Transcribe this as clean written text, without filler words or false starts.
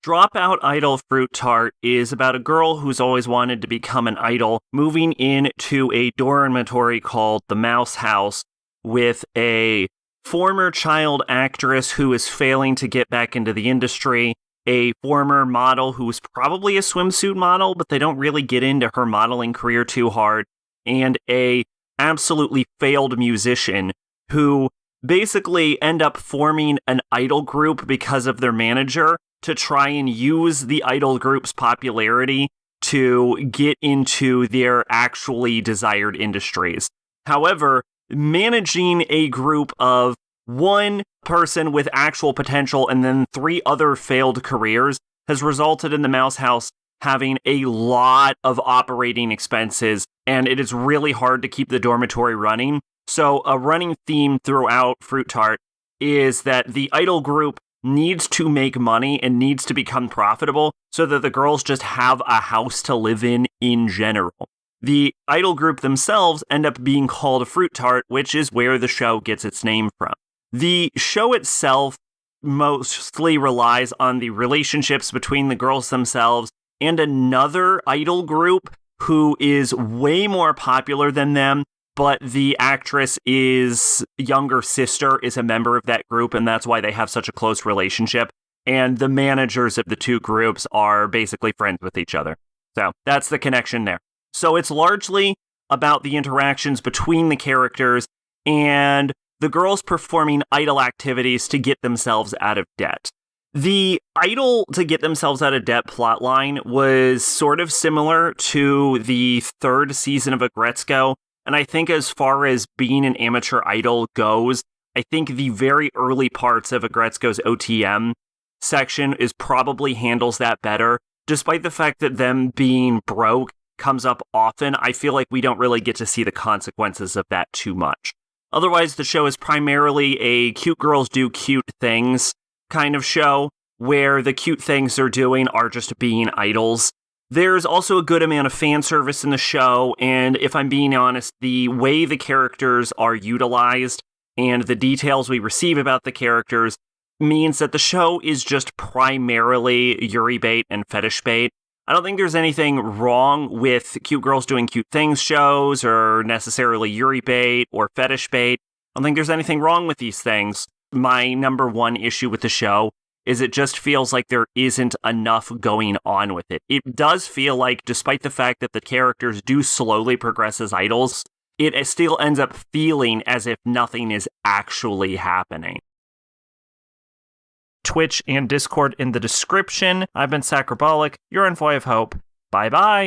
Dropout Idol Fruit Tart is about a girl who's always wanted to become an idol, moving into a dormitory called the Mouse House with a former child actress who is failing to get back into the industry, a former model who is probably a swimsuit model, but they don't really get into her modeling career too hard, and a absolutely failed musician who basically end up forming an idol group because of their manager to try and use the idol group's popularity to get into their actually desired industries. However, managing a group of one person with actual potential and then 3 other failed careers has resulted in the Mouse House having a lot of operating expenses, and it is really hard to keep the dormitory running. So a running theme throughout Fruit Tart is that the idol group needs to make money and needs to become profitable so that the girls just have a house to live in general. The idol group themselves end up being called Fruit Tart, which is where the show gets its name from. The show itself mostly relies on the relationships between the girls themselves and another idol group who is way more popular than them, but the actress's younger sister is a member of that group, and that's why they have such a close relationship. And the managers of the 2 groups are basically friends with each other. So that's the connection there. So it's largely about the interactions between the characters and the girls performing idol activities to get themselves out of debt. The idol to get themselves out of debt plotline was sort of similar to the 3rd season of Agretzko. And I think as far as being an amateur idol goes, I think the very early parts of Agretzko's OTM section probably handles that better. Despite the fact that them being broke comes up often, I feel like we don't really get to see the consequences of that too much. Otherwise, the show is primarily a cute girls do cute things kind of show, where the cute things they're doing are just being idols. There's also a good amount of fan service in the show, and if I'm being honest, the way the characters are utilized and the details we receive about the characters means that the show is just primarily Yuri bait and fetish bait. I don't think there's anything wrong with cute girls doing cute things shows or necessarily Yuri bait or fetish bait. I don't think there's anything wrong with these things. My number one issue with the show is it just feels like there isn't enough going on with it. It does feel like, despite the fact that the characters do slowly progress as idols, it still ends up feeling as if nothing is actually happening. Twitch and Discord in the description. I've been Sacrobolic, your envoy of hope. Bye-bye.